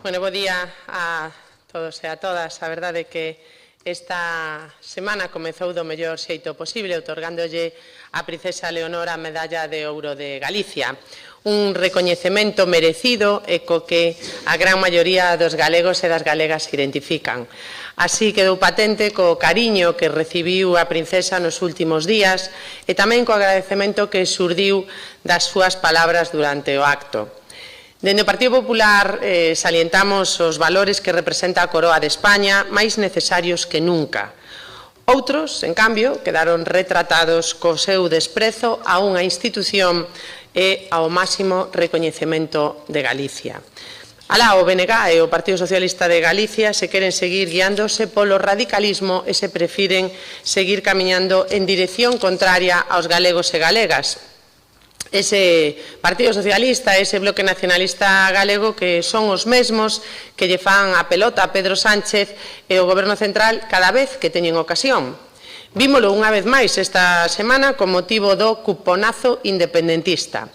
Bueno, bo día a todos e a todas. A verdade é que esta semana comezou do mellor xeito posible, outorgándolle a princesa Leonora a Medalla de Ouro de Galicia. Un recoñecemento merecido e co que a gran maioría dos galegos e das galegas se identifican. Así quedou patente co cariño que recibiu a princesa nos últimos días e tamén co agradecemento que xurdiu das súas palabras durante o acto. Dende o Partido Popular salientamos os valores que representa a Coroa de España máis necesarios que nunca. Outros, en cambio, quedaron retratados co seu desprezo a unha institución e ao máximo recoñecemento de Galicia. Alá, o BNG e o Partido Socialista de Galicia se queren seguir guiándose polo radicalismo e se prefiren seguir camiñando en dirección contraria aos galegos e galegas. Ese Partido Socialista, ese Bloque Nacionalista Galego, que son os mesmos que lle fan a pelota a Pedro Sánchez e o Goberno Central cada vez que teñen ocasión. Vímolo unha vez máis esta semana con motivo do cuponazo independentista.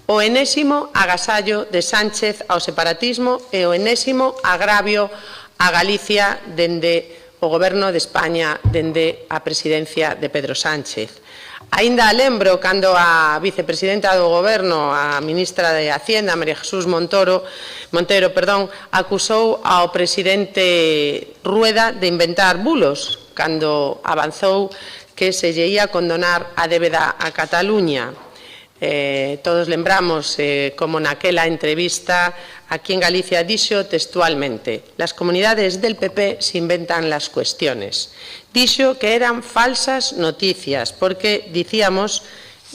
O enésimo agasallo de Sánchez ao separatismo e o enésimo agravio a Galicia dende o Goberno de España, dende a presidencia de Pedro Sánchez. Aínda lembro cando a vicepresidenta do Goberno, a ministra de Hacienda, María Jesús Montero, acusou ao presidente Rueda de inventar bulos cando avanzou que se lle ia condonar a débeda a Cataluña. Todos lembramos como naquela entrevista aquí en Galicia dixo textualmente: las comunidades del PP se inventan las cuestiones. Dixo que eran falsas noticias porque dicíamos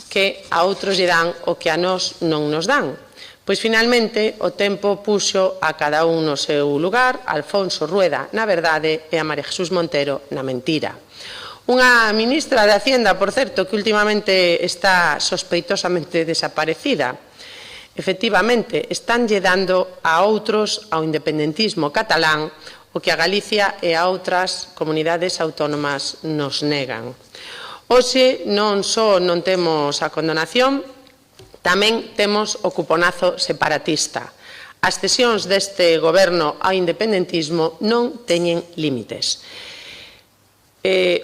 que a outros lle dan o que a nós non nos dan. Pois finalmente o tempo puxo a cada un no seu lugar, Alfonso Rueda na verdade e a María Jesús Montero na mentira. Unha ministra de Hacienda, por certo, que últimamente está sospeitosamente desaparecida. Efectivamente, estánlle dando a outros ao independentismo catalán o que a Galicia e a outras comunidades autónomas nos negan. Hoxe non só non temos a condonación, tamén temos o cuponazo separatista. As cesións deste goberno ao independentismo non teñen límites.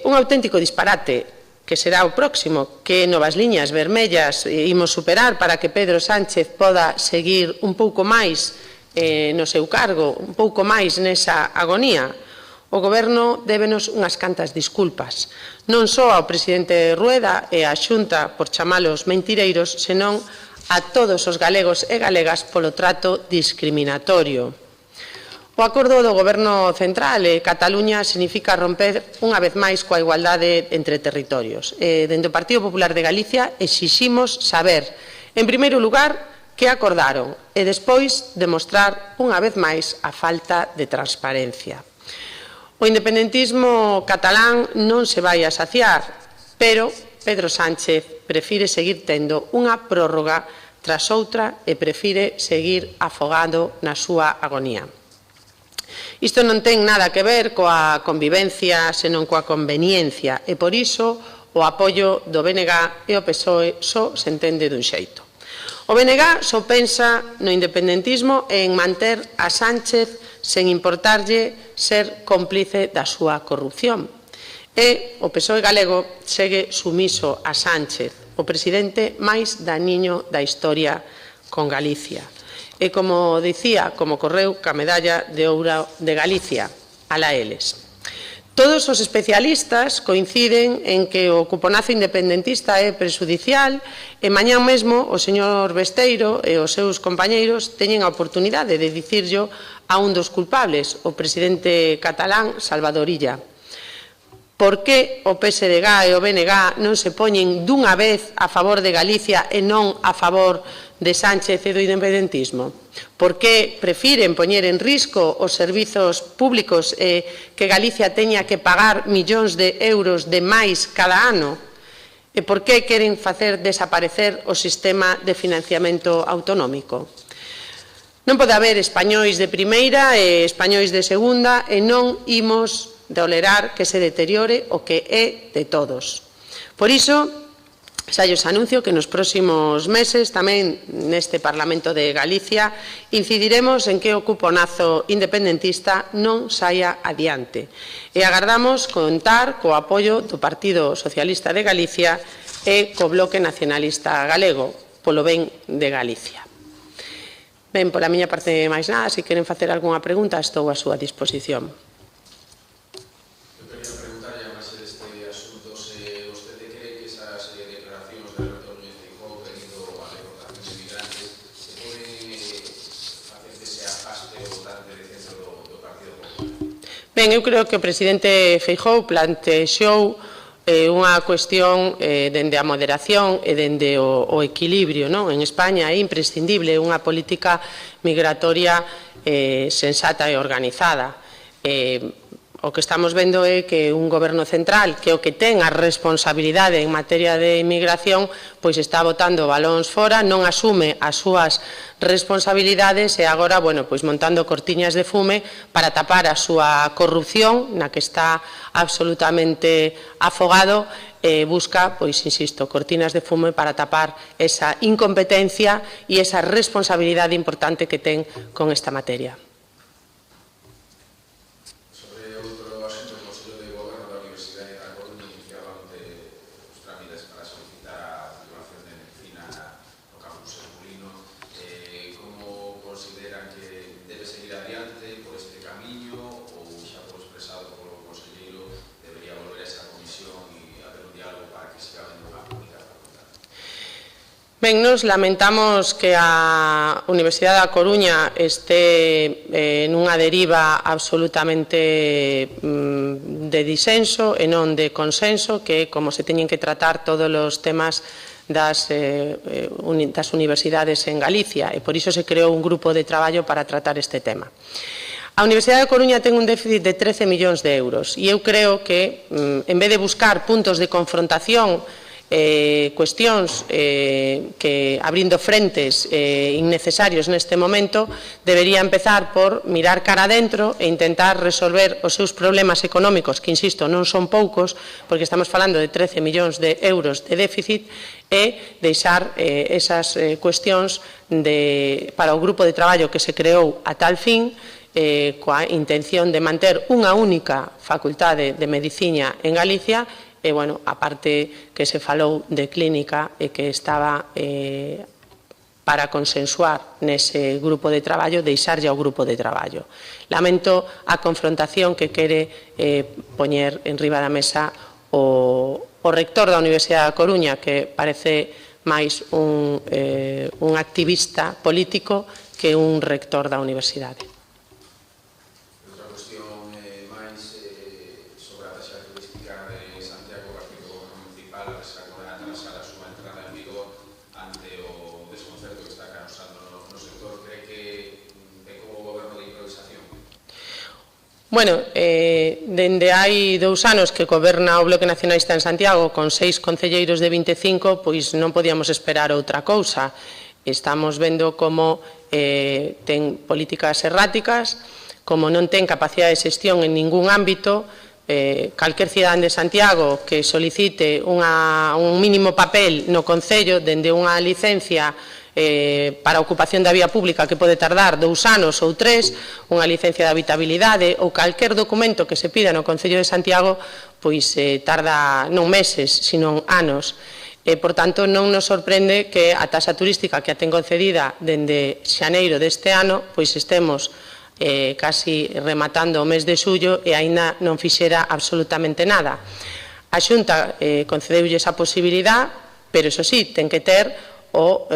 Un auténtico disparate que será o próximo, que novas liñas vermellas imos superar para que Pedro Sánchez poda seguir un pouco máis no seu cargo, un pouco máis nesa agonía. O Goberno débenos unhas cantas disculpas, non só ao presidente Rueda e á Xunta por chamalos mentireiros, senón a todos os galegos e galegas polo trato discriminatorio. O acordo do Goberno Central e Cataluña significa romper unha vez máis coa igualdade entre territorios. Dende o Partido Popular de Galicia exiximos saber, en primeiro lugar, que acordaron e despois demostrar unha vez máis a falta de transparencia. O independentismo catalán non se vai a saciar, pero Pedro Sánchez prefire seguir tendo unha prórroga tras outra e prefire seguir afogado na súa agonía. Isto non ten nada que ver coa convivencia, senón coa conveniencia, e por iso o apoio do BNG e o PSOE só se entende dun xeito. O BNG só pensa no independentismo e en manter a Sánchez sen importarlle ser cómplice da súa corrupción. E o PSOE galego segue sumiso a Sánchez, o presidente máis daniño da historia con Galicia. E como dicía, como correu ca Medalla de Ouro de Galicia, alá eles. Todos os especialistas coinciden en que o cuponazo independentista é prexudicial e mañá mesmo o señor Besteiro e os seus compañeiros teñen a oportunidade de dicirllo a un dos culpables, o presidente catalán Salvador Illa. Por que o PSDG e o BNG non se poñen dunha vez a favor de Galicia e non a favor de Sánchez e do independentismo? Por que prefiren poñer en risco os servizos públicos e que Galicia teña que pagar millóns de euros de máis cada ano? E por que queren facer desaparecer o sistema de financiamento autonómico? Non pode haber españois de primeira e españois de segunda e non imos tolerar que se deteriore o que é de todos. Por iso, Xa lles anuncio que nos próximos meses tamén neste Parlamento de Galicia incidiremos en que o cuponazo independentista non saia adiante e agardamos contar co apoio do Partido Socialista de Galicia e co Bloque Nacionalista Galego polo ben de Galicia. Ben, pola miña parte máis nada, se queren facer algunha pregunta estou a súa disposición. Ben, eu creo que o presidente Feijóo plantexou unha cuestión dende a moderación e dende o equilibrio. En España é imprescindible unha política migratoria sensata e organizada. O que estamos vendo é que un goberno central, que é o que ten a responsabilidade en materia de inmigración, pois está botando balóns fora, non asume as súas responsabilidades e agora, pois montando cortiñas de fume para tapar a súa corrupción, na que está absolutamente afogado, busca, pois insisto, cortinas de fume para tapar esa incompetencia e esa responsabilidade importante que ten con esta materia. Ben, nos lamentamos que a Universidade da Coruña este nunha deriva absolutamente de disenso e non de consenso, que é como se teñen que tratar todos os temas das universidades en Galicia, e por iso se creou un grupo de traballo para tratar este tema. A Universidade da Coruña ten un déficit de 13 millóns de euros e eu creo que, en vez de buscar puntos de confrontación, cuestións que abrindo frentes innecesarios neste momento, debería empezar por mirar cara adentro e intentar resolver os seus problemas económicos, que, insisto, non son poucos, porque estamos falando de 13 millóns de euros de déficit, e deixar esas cuestións para o grupo de traballo que se creou a tal fin, coa intención de manter unha única facultade de medicina en Galicia. E, a parte que se falou de clínica e que estaba para consensuar nese grupo de traballo, deixarlle ao grupo de traballo. Lamento a confrontación que quere poñer en riba da mesa o rector da Universidade da Coruña, que parece máis un activista político que un rector da universidade. Dende hai 2 anos que goberna o Bloque Nacionalista en Santiago con 6 concelleiros de 25, pois non podíamos esperar outra cousa. Estamos vendo como ten políticas erráticas, como non ten capacidade de xestión en ningún ámbito. Calquer cidadán de Santiago que solicite un mínimo papel no Concello dende unha licencia para a ocupación da vía pública que pode tardar 2 anos ou 3, unha licencia de habitabilidade ou calquer documento que se pida no Concello de Santiago, pois tarda non meses, sino anos. Por tanto, non nos sorprende que a taxa turística que a ten concedida dende xaneiro deste ano, pois estemos casi rematando o mes de xullo e aínda non fixera absolutamente nada. A Xunta concedeulle esa posibilidade, pero, iso sí, ten que ter o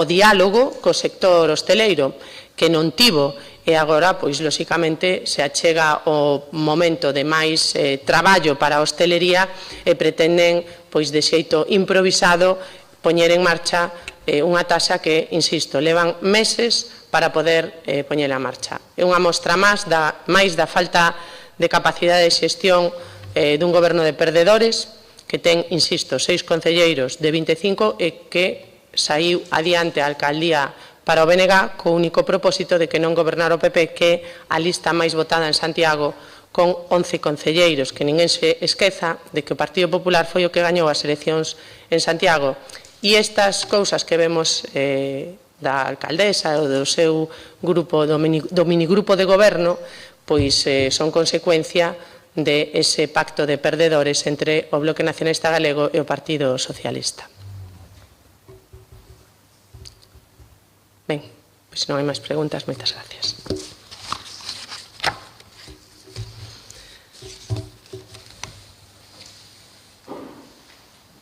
diálogo co sector hosteleiro, que non tivo, e agora, pois, lóxicamente, se achega o momento de máis traballo para a hostelería e pretenden, pois, de xeito improvisado, poñer en marcha unha taxa que, insisto, levan meses para poder poñela en marcha. É unha mostra máis da falta de capacidade de xestión dun goberno de perdedores, que ten, insisto, 6 concelleiros de 25 e que saiu adiante a alcaldía para o BNG co único propósito de que non gobernar o PP, que a lista máis votada en Santiago con 11 concelleiros, que ninguén se esqueza de que o Partido Popular foi o que gañou as eleccións en Santiago. E estas cousas que vemos da alcaldesa ou do seu grupo, do minigrupo de goberno, pois son consecuencia de ese pacto de perdedores entre o Bloque Nacionalista Galego e o Partido Socialista. Ben, pois se non hai máis preguntas, moitas gracias.